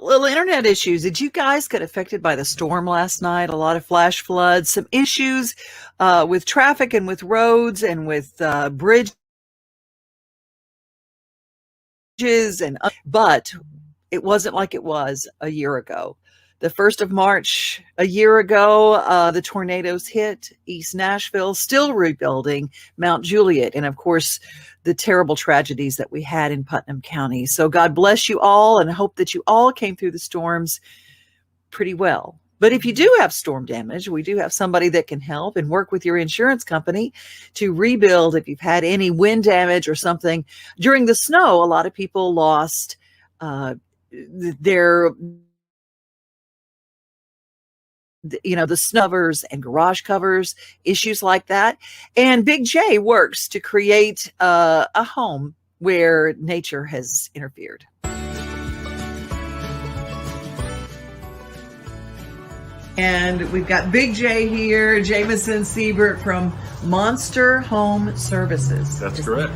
little internet issues. Did you guys get affected by the storm last night? A lot of flash floods, some issues with traffic and with roads and with bridges but it wasn't like it was a year ago. The 1st of March, a year ago, the tornadoes hit East Nashville, still rebuilding Mount Juliet, and of course, the terrible tragedies that we had in Putnam County. So God bless you all, and I hope that you all came through the storms pretty well. But if you do have storm damage, we do have somebody that can help and work with your insurance company to rebuild if you've had any wind damage or something. During the snow, a lot of people lost their the snubbers and garage covers, issues like that. And Big J works to create a home where nature has interfered. And we've got Big J here, Jamison Siebert from Monster Home Services. That's correct.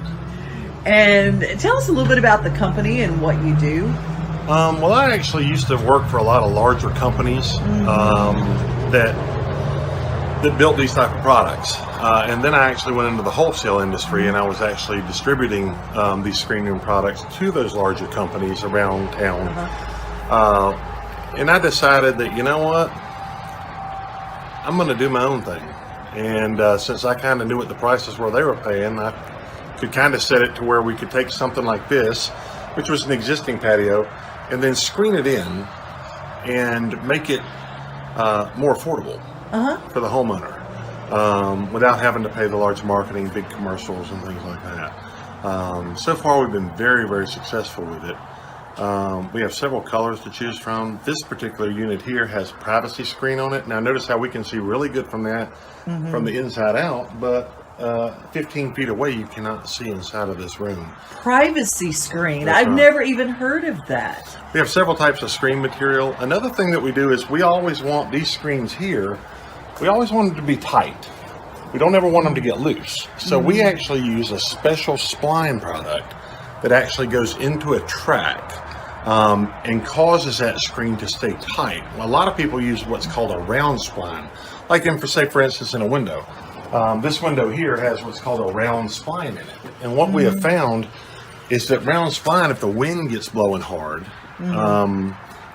And tell us a little bit about the company and what you do. Well, I actually used to work for a lot of larger companies that built these type of products. And then I actually went into the wholesale industry, and I was actually distributing these screen room products to those larger companies around town. And I decided that, you know what? I'm going to do my own thing. And since I kind of knew what the prices were they were paying, I could kind of set it to where we could take something like this, which was an existing patio, and then screen it in and make it more affordable for the homeowner without having to pay the large marketing, big commercials, and things like that. So far, we've been very, very successful with it. We have several colors to choose from. This particular unit here has privacy screen on it. Now notice how we can see really good from that from the inside out, but 15 feet away you cannot see inside of this room. Privacy screen. That's I've right. never even heard of that. We have several types of screen material. Another thing that we do is we always want these screens here, we always want them to be tight. We don't ever want them to get loose. So we actually use a special spline product that actually goes into a track and causes that screen to stay tight. Well, a lot of people use what's called a round spline, like for instance in a window. This window here has what's called a round spline in it. And what we have found is that round spline, if the wind gets blowing hard,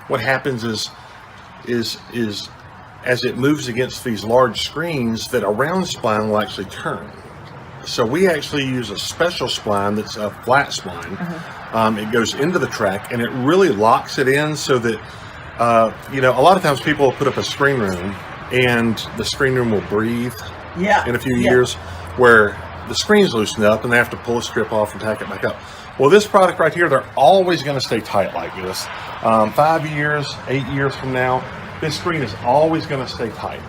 what happens is as it moves against these large screens, that a round spline will actually turn. So we actually use a special spline that's a flat spline. It goes into the track and it really locks it in so that, a lot of times people will put up a screen room and the screen room will breathe in a few years where the screen's loosened up and they have to pull a strip off and tack it back up. Well, this product right here, they're always going to stay tight like this. 5 years, 8 years from now, this screen is always going to stay tight.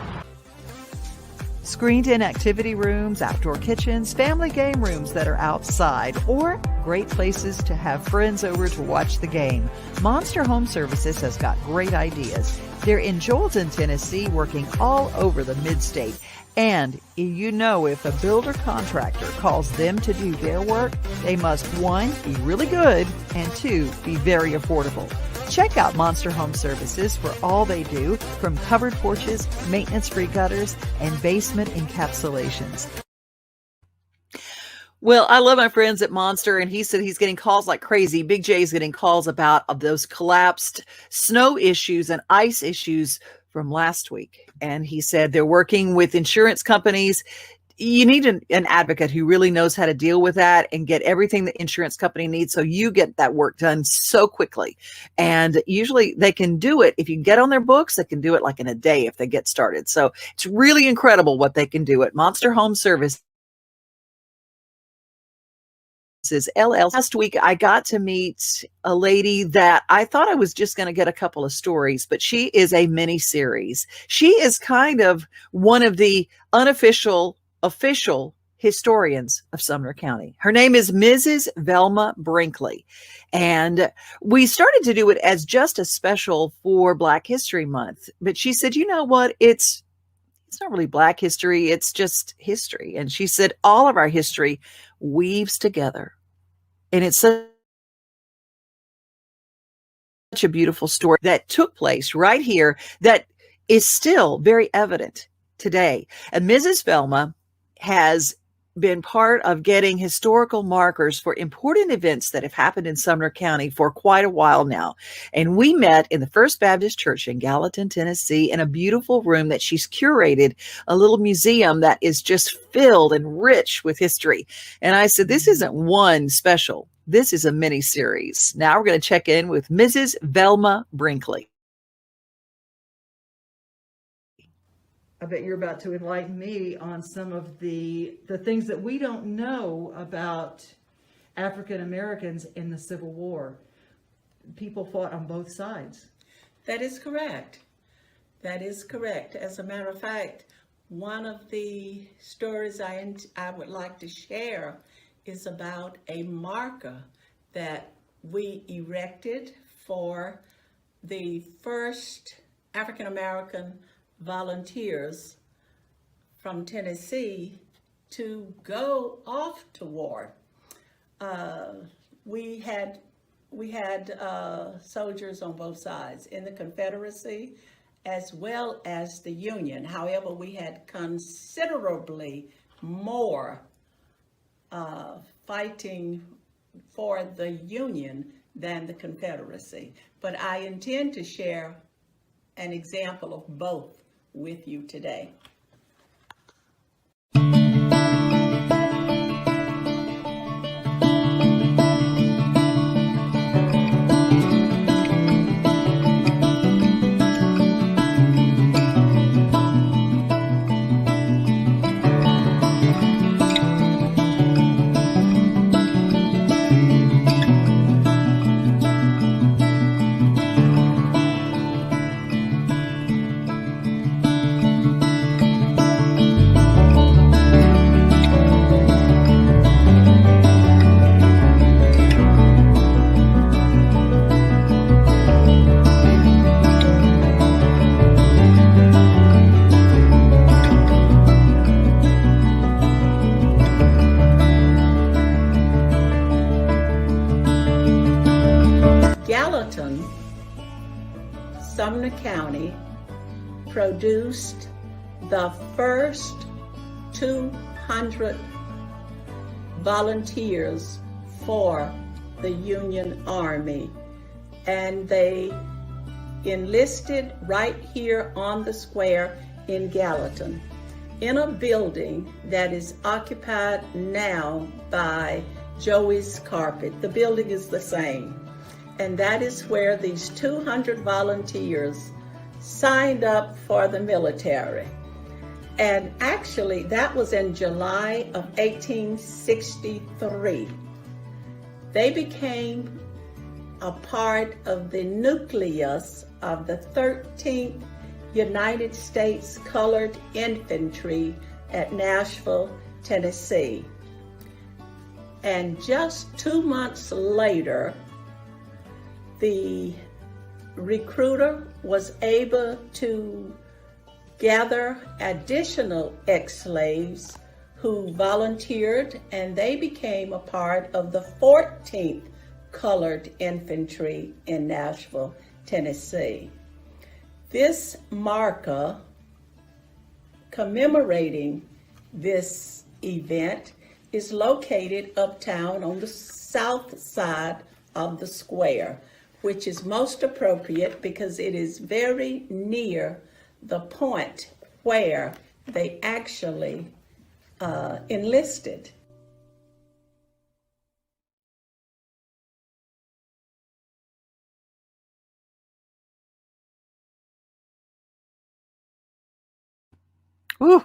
Screened-in activity rooms, outdoor kitchens, family game rooms that are outside, or great places to have friends over to watch the game. Monster Home Services has got great ideas. They're in Joelton, Tennessee, working all over the mid-state. And if a builder contractor calls them to do their work, they must, 1, be really good, and 2, be very affordable. Check out Monster Home Services for all they do, from covered porches, maintenance-free gutters, and basement encapsulations. Well, I love my friends at Monster, and he said he's getting calls like crazy. Big J's getting calls about those collapsed snow issues and ice issues from last week. And he said they're working with insurance companies. You need an advocate who really knows how to deal with that and get everything the insurance company needs so you get that work done so quickly. And usually they can do it. If you get on their books, they can do it like in a day if they get started. So it's really incredible what they can do at Monster Home Service. LL. Last week, I got to meet a lady that I thought I was just going to get a couple of stories, but she is a mini series. She is kind of one of the official historians of Sumner County. Her name is Mrs. Velma Brinkley. And we started to do it as just a special for Black History Month. But she said, you know what? It's not really Black history. It's just history. And she said, all of our history weaves together. And it's a beautiful story that took place right here that is still very evident today. And Mrs. Velma has been part of getting historical markers for important events that have happened in Sumner County for quite a while now. And we met in the First Baptist Church in Gallatin, Tennessee, in a beautiful room that she's curated, a little museum that is just filled and rich with history. And I said, this isn't one special. This is a mini series. Now we're going to check in with Mrs. Velma Brinkley. I bet you're about to enlighten me on some of the things that we don't know about African Americans in the Civil War. People fought on both sides. That is correct. That is correct. As a matter of fact, one of the stories I would like to share is about a marker that we erected for the first African American volunteers from Tennessee to go off to war. We had soldiers on both sides, in the Confederacy as well as the Union. However, we had considerably more fighting for the Union than the Confederacy. But I intend to share an example of both with you today. Gallatin, Sumner County, produced the first 200 volunteers for the Union Army, and they enlisted right here on the square in Gallatin, in a building that is occupied now by Joey's Carpet. The building is the same. And that is where these 200 volunteers signed up for the military. And actually, that was in July of 1863. They became a part of the nucleus of the 13th United States Colored Infantry at Nashville, Tennessee. And just 2 months later, the recruiter was able to gather additional ex-slaves who volunteered, and they became a part of the 14th Colored Infantry in Nashville, Tennessee. This marker commemorating this event is located uptown on the south side of the square, which is most appropriate because it is very near the point where they actually enlisted. Ooh,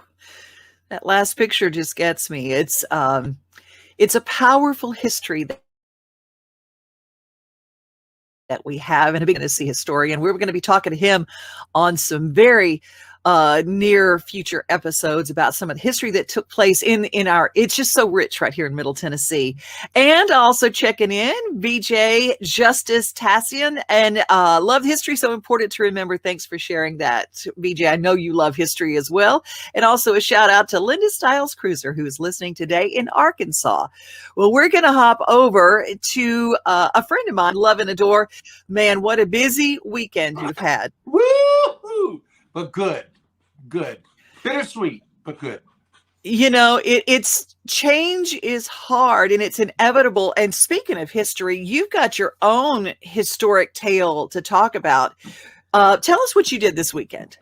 that last picture just gets me. It's a powerful history that we have, and a big Tennessee historian. We're going to be talking to him on some very near future episodes about some of the history that took place in our, it's just so rich right here in Middle Tennessee. And also checking in, VJ Justice Tassian, and love history, so important to remember. Thanks for sharing that, VJ. I know you love history as well. And also a shout out to Linda Stiles Cruiser, who is listening today in Arkansas. Well, we're going to hop over to a friend of mine, Love and Adore. Man, what a busy weekend you've had. Woo-hoo! But good. Bittersweet, but good. You know, it's change is hard and it's inevitable. And speaking of history, you've got your own historic tale to talk about. Tell us what you did this weekend.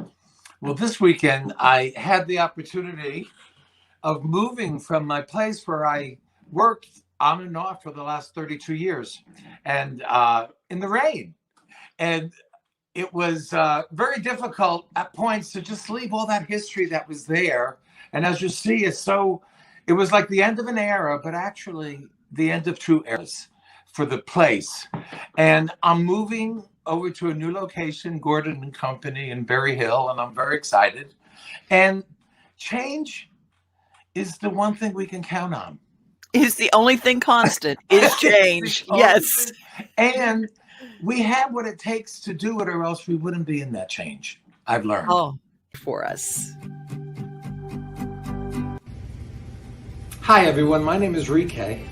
Well, this weekend, I had the opportunity of moving from my place where I worked on and off for the last 32 years, and in the rain. And it was very difficult at points to just leave all that history that was there. And as you see, it was like the end of an era, but actually the end of two eras for the place. And I'm moving over to a new location, Gordon and Company in Berry Hill, and I'm very excited. And change is the one thing we can count on. Is the only thing constant is change. Yes. And we have what it takes to do it, or else we wouldn't be in that change. I've learned. Oh, for us. Hi, everyone. My name is Rique,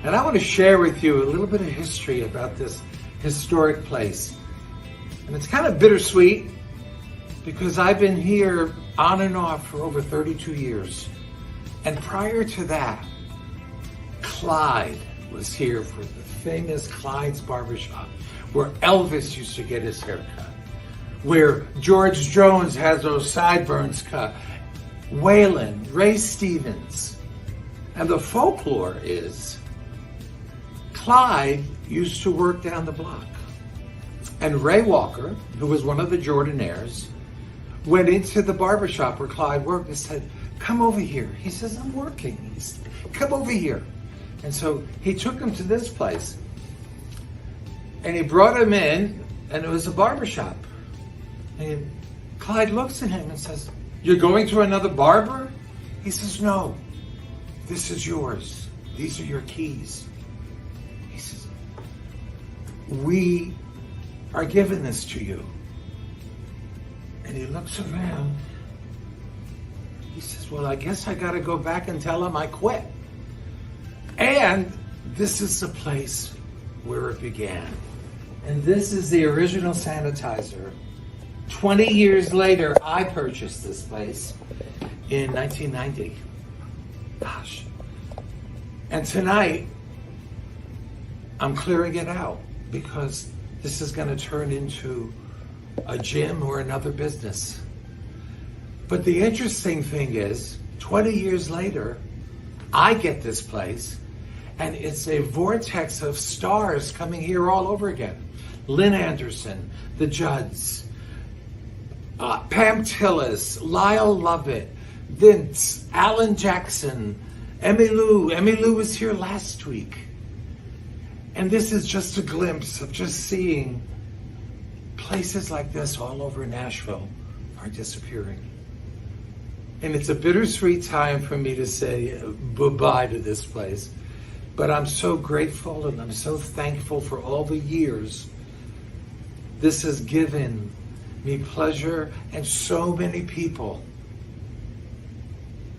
and I want to share with you a little bit of history about this historic place. And it's kind of bittersweet because I've been here on and off for over 32 years. And prior to that, Clyde was here for the famous Clyde's Barbershop, where Elvis used to get his haircut, where George Jones has those sideburns cut, Waylon, Ray Stevens. And the folklore is Clyde used to work down the block. And Ray Walker, who was one of the Jordanaires, went into the barbershop where Clyde worked and said, "Come over here." He says, "I'm working." He said, "Come over here." And so he took him to this place. And he brought him in, and it was a barbershop. And Clyde looks at him and says, "You're going to another barber?" He says, "No, this is yours. These are your keys." He says, "We are giving this to you." And he looks around. He says, "Well, I guess I got to go back and tell him I quit." And this is the place where it began. And this is the original sanitizer. 20 years later, I purchased this place in 1990. Gosh. And tonight, I'm clearing it out because this is going to turn into a gym or another business. But the interesting thing is, 20 years later, I get this place, and it's a vortex of stars coming here all over again. Lynn Anderson, the Judds, Pam Tillis, Lyle Lovett, Vince, Alan Jackson, Emmy Lou. Emmy Lou was here last week. And this is just a glimpse of just seeing places like this all over Nashville are disappearing. And it's a bittersweet time for me to say goodbye to this place. But I'm so grateful and I'm so thankful for all the years this has given me pleasure and so many people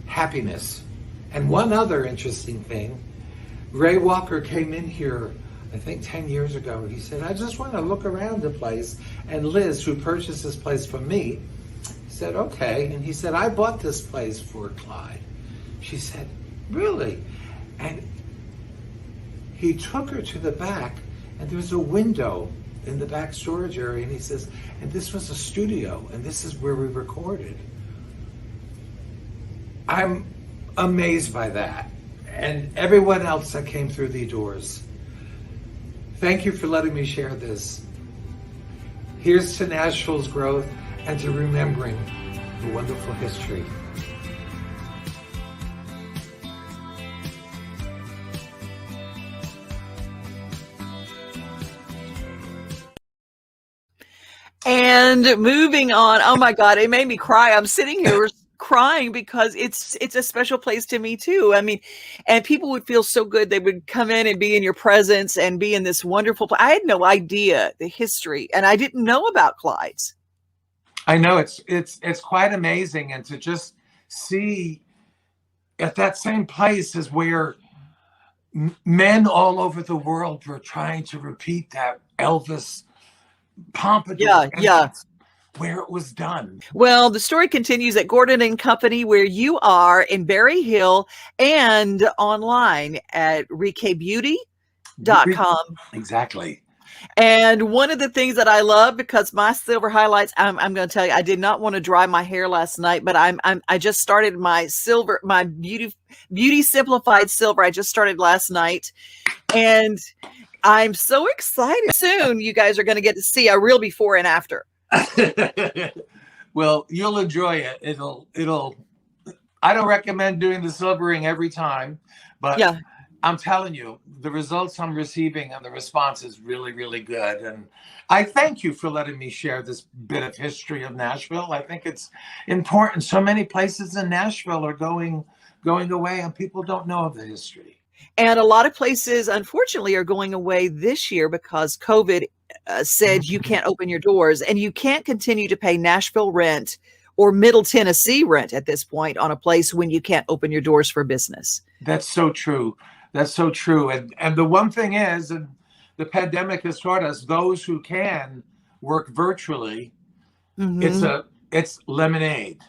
happiness. And one other interesting thing, Ray Walker came in here, I think 10 years ago. He said, "I just want to look around the place." And Liz, who purchased this place from me, said, "Okay." And he said, "I bought this place for Clyde." She said, "Really?" And he took her to the back, and there was a window in the back storage area, and he says, "And this was a studio, and this is where we recorded." I'm amazed by that, and everyone else that came through the doors. Thank you for letting me share this. Here's to Nashville's growth and to remembering the wonderful history. And And moving on. Oh my God, it made me cry. I'm sitting here crying because it's a special place to me too. I mean, and people would feel so good. They would come in and be in your presence and be in this wonderful place. I had no idea the history, and I didn't know about Clyde's. I know it's quite amazing, and to just see at that same place is where men all over the world were trying to repeat that Elvis pompadour. Yeah. Where it was done. Well, the story continues at Gordon and Company, where you are in Berry Hill, and online at riquebeauty.com. Exactly. And one of the things that I love, because my silver highlights, I'm going to tell you, I did not want to dry my hair last night, but I just started my beauty simplified silver. I just started last night, and I'm so excited. Soon you guys are going to get to see a real before and after. Well, you'll enjoy it. It'll I don't recommend doing the silvering every time, but yeah, I'm telling you, the results I'm receiving and the response is really, really good. And I thank you for letting me share this bit of history of Nashville. I think it's important. So many places in Nashville are going away, and people don't know of the history. And a lot of places, unfortunately, are going away this year because COVID said you can't open your doors, and you can't continue to pay Nashville rent or Middle Tennessee rent at this point on a place when you can't open your doors for business. That's so true. That's so true. And the one thing is, and the pandemic has taught us, those who can work virtually, it's lemonade.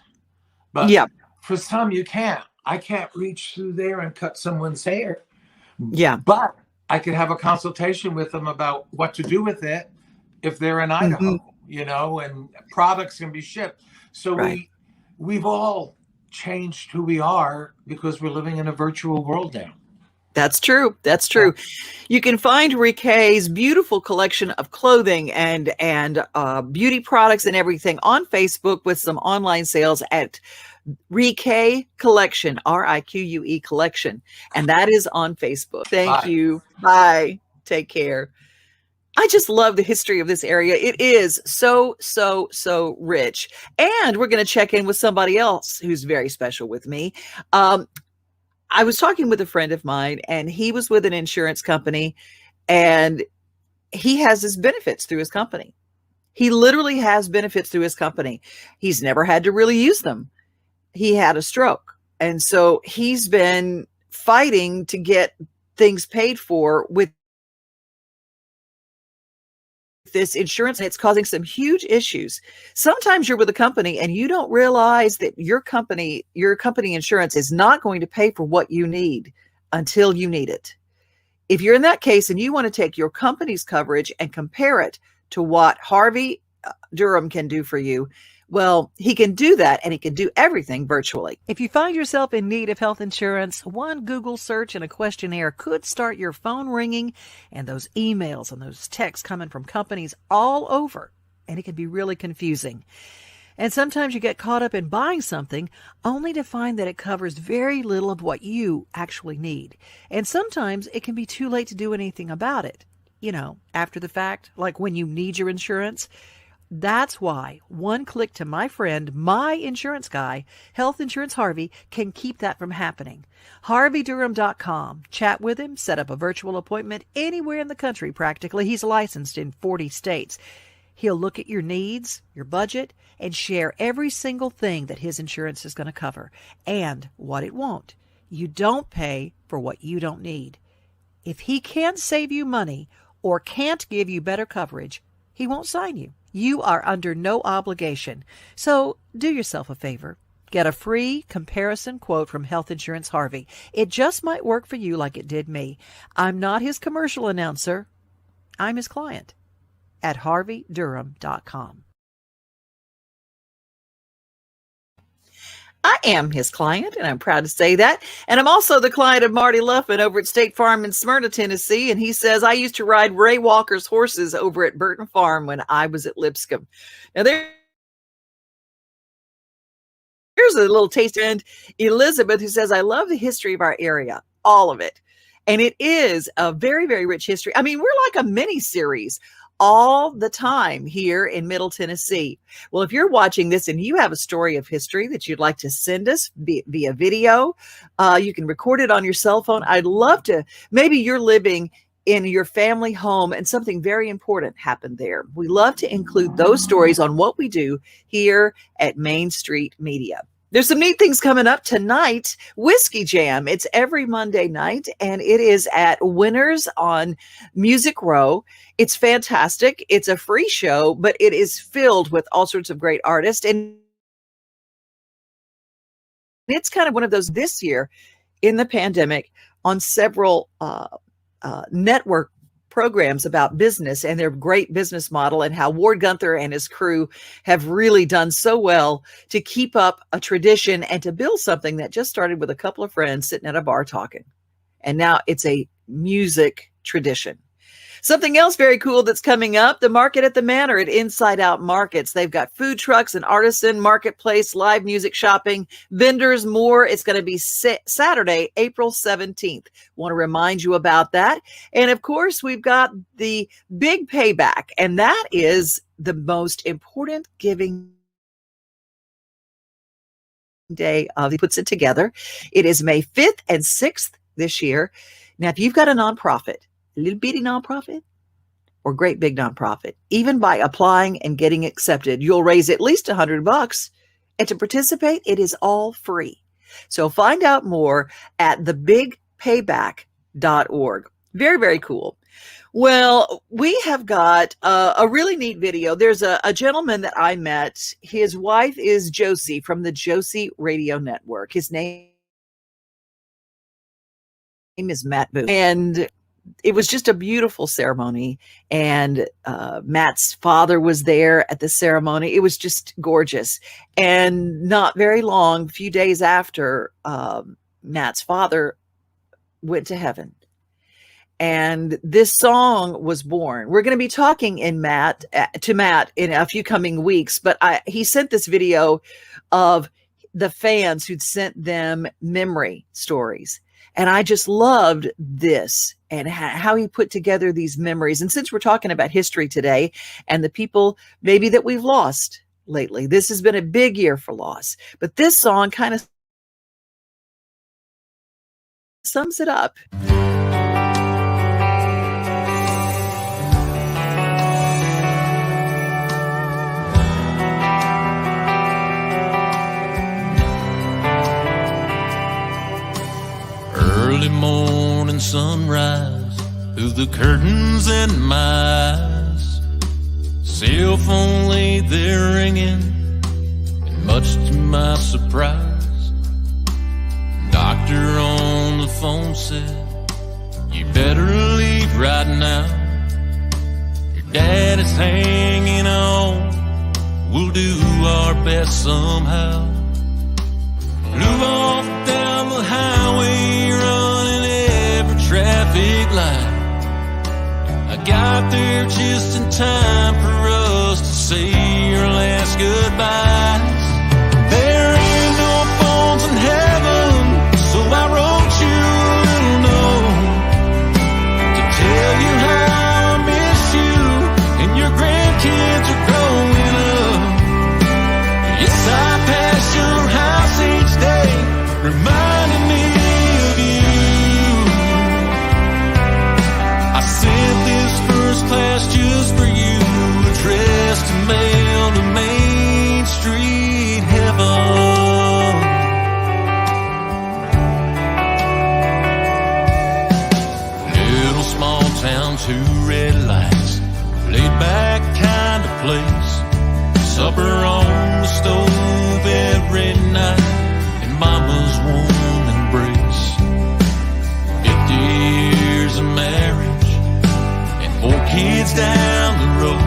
But yeah, for some, you can't. I can't reach through there and cut someone's hair. Yeah. But I could have a consultation with them about what to do with it if they're in Idaho, and products can be shipped. So we've all changed who we are because we're living in a virtual world now. That's true. That's true. You can find Rique's beautiful collection of clothing and beauty products and everything on Facebook with some online sales at Rique Collection, RIQUE Collection. And that is on Facebook. Thank you. Bye. Take care. I just love the history of this area. It is so, so, so rich. And we're going to check in with somebody else who's very special with me. I was talking with a friend of mine, and he was with an insurance company, and he has his benefits through his company. He literally has benefits through his company. He's never had to really use them. He had a stroke. And so he's been fighting to get things paid for with this insurance, and it's causing some huge issues. Sometimes you're with a company and you don't realize that your company insurance is not going to pay for what you need until you need it. If you're in that case and you want to take your company's coverage and compare it to what Harvey Durham can do for you, well, he can do that, and he can do everything virtually. If you find yourself in need of health insurance, one Google search and a questionnaire could start your phone ringing and those emails and those texts coming from companies all over, and it can be really confusing. And sometimes you get caught up in buying something only to find that it covers very little of what you actually need. And sometimes it can be too late to do anything about it, after the fact, like when you need your insurance. That's why one click to my friend, my insurance guy, Health Insurance Harvey, can keep that from happening. HarveyDurham.com. Chat with him, set up a virtual appointment anywhere in the country practically. He's licensed in 40 states. He'll look at your needs, your budget, and share every single thing that his insurance is going to cover and what it won't. You don't pay for what you don't need. If he can't save you money or can't give you better coverage, he won't sign you. You are under no obligation. So do yourself a favor. Get a free comparison quote from Health Insurance Harvey. It just might work for you like it did me. I'm not his commercial announcer. I'm his client at HarveyDurham.com. I am his client, and I'm proud to say that. And I'm also the client of Marty Luffin over at State Farm in Smyrna, Tennessee. And he says, I used to ride Ray Walker's horses over at Burton Farm when I was at Lipscomb. Now, there's a little taste. And Elizabeth, who says, I love the history of our area, all of it. And it is a very, very rich history. I mean, we're like a mini series all the time here in Middle Tennessee. Well, if you're watching this and you have a story of history that you'd like to send us via video, you can record it on your cell phone. I'd love to. Maybe you're living in your family home and something very important happened there. We love to include those stories on what we do here at Main Street Media. There's some neat things coming up tonight. Whiskey Jam. It's every Monday night, and it is at Winners on Music Row. It's fantastic. It's a free show, but it is filled with all sorts of great artists. And it's kind of one of those this year in the pandemic on several network programs about business and their great business model, and how Ward Gunther and his crew have really done so well to keep up a tradition and to build something that just started with a couple of friends sitting at a bar talking. And now it's a music tradition. Something else very cool that's coming up, the Market at the Manor at Inside Out Markets. They've got food trucks, an artisan marketplace, live music shopping, vendors, more. It's going to be Saturday, April 17th. Want to remind you about that. And of course, we've got the big payback, and that is the most important giving day. He puts it together. It is May 5th and 6th this year. Now, if you've got a nonprofit, a little bitty nonprofit or great big nonprofit, even by applying and getting accepted, you'll raise at least $100. And to participate, it is all free. So find out more at thebigpayback.org. Very, very cool. Well, we have got a really neat video. There's a gentleman that I met. His wife is Josie from the Josie Radio Network. His name is Matt Boone. And it was just a beautiful ceremony, and Matt's father was there at the ceremony. It was just gorgeous. And not very long, a few days after, Matt's father went to heaven, and this song was born. We're going to be talking to Matt in a few coming weeks, but he sent this video of the fans who'd sent them memory stories. And I just loved this and how he put together these memories. And since we're talking about history today and the people maybe that we've lost lately, this has been a big year for loss. But this song kind of sums it up. Early morning sunrise through the curtains in my eyes. Cell phone laid there ringing, and much to my surprise, doctor on the phone said, "You better leave right now. Your dad is hanging on. We'll do our best somehow." Flew off down the highway, running every traffic light. I got there just in time for us to say our last goodbyes. There ain't no phones in heaven, so I wrote you a little note to tell you how I miss you and your grandkids are growing up. Yes, I pass your house each day, reminding me of you. I sent this first class just for you, addressed to mail to Main Street Heaven. Little small town, 2 red lights, laid back kind of place. Supper on the stove every night, and Mama's warm embrace. 50 years of marriage, and 4 kids down the road.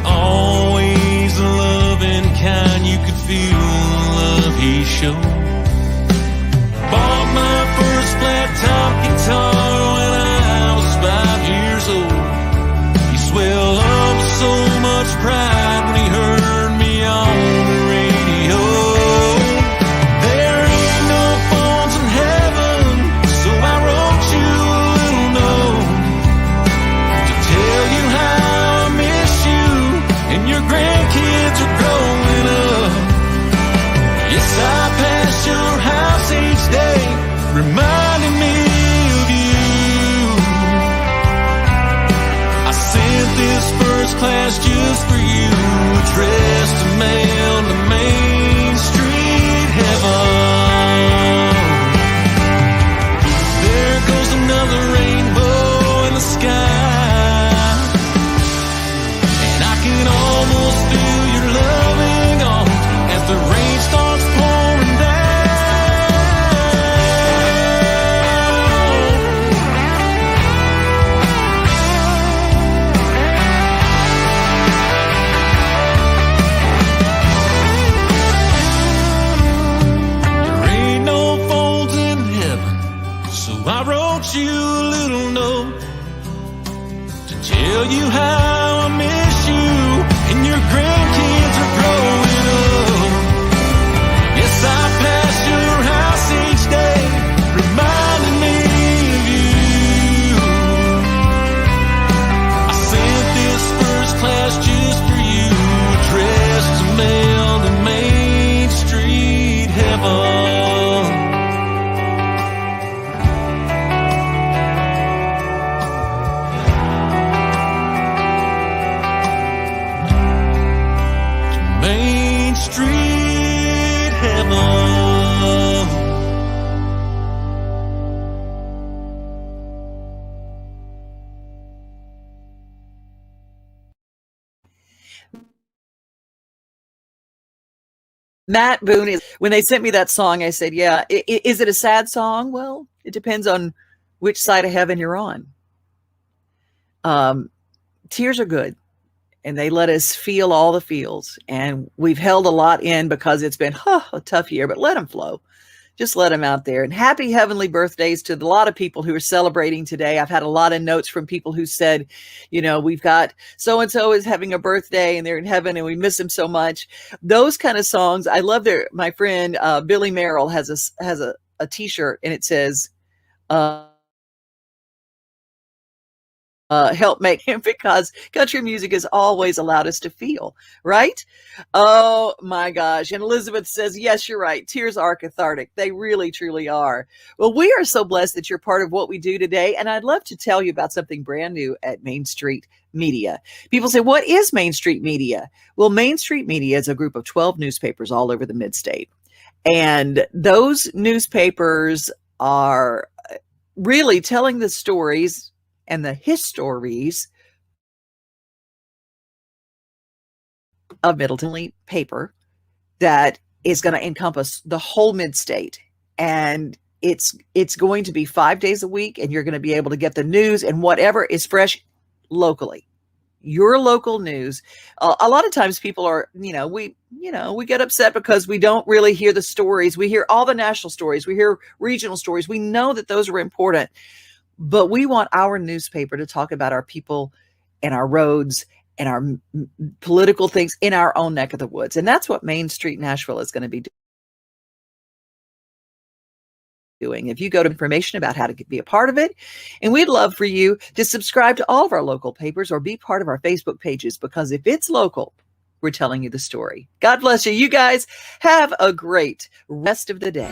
Always a loving kind, you could feel the love he showed. Bought my first flat top guitar when I was 5 years old. He swelled up with so much pride when he heard me on the radio. There ain't no phones in heaven, so I wrote you a little note to tell you Street heaven. Matt Boone is, when they sent me that song, I said, yeah, is it a sad song? Well, it depends on which side of heaven you're on. Tears are good, and they let us feel all the feels. And we've held a lot in because it's been a tough year, but let them flow. Just let them out there. And happy heavenly birthdays to a lot of people who are celebrating today. I've had a lot of notes from people who said, we've got so-and-so is having a birthday and they're in heaven and we miss them so much. Those kind of songs. I love my friend, Billy Merrill has a t-shirt and it says, help make him, because country music has always allowed us to feel, right? Oh my gosh. And Elizabeth says, yes, you're right. Tears are cathartic. They really, truly are. Well, we are so blessed that you're part of what we do today. And I'd love to tell you about something brand new at Main Street Media. People say, what is Main Street Media? Well, Main Street Media is a group of 12 newspapers all over the mid-state. And those newspapers are really telling the stories and the histories of Middleton paper that is going to encompass the whole mid-state. And it's going to be 5 days a week, and you're going to be able to get the news and whatever is fresh locally. Your local news. A lot of times people are, we get upset because we don't really hear the stories. We hear all the national stories. We hear regional stories. We know that those are important. But we want our newspaper to talk about our people and our roads and our political things in our own neck of the woods. And that's what Main Street Nashville is going to be doing. If you go to information about how to be a part of it, and we'd love for you to subscribe to all of our local papers or be part of our Facebook pages, because if it's local, we're telling you the story. God bless you. You guys have a great rest of the day.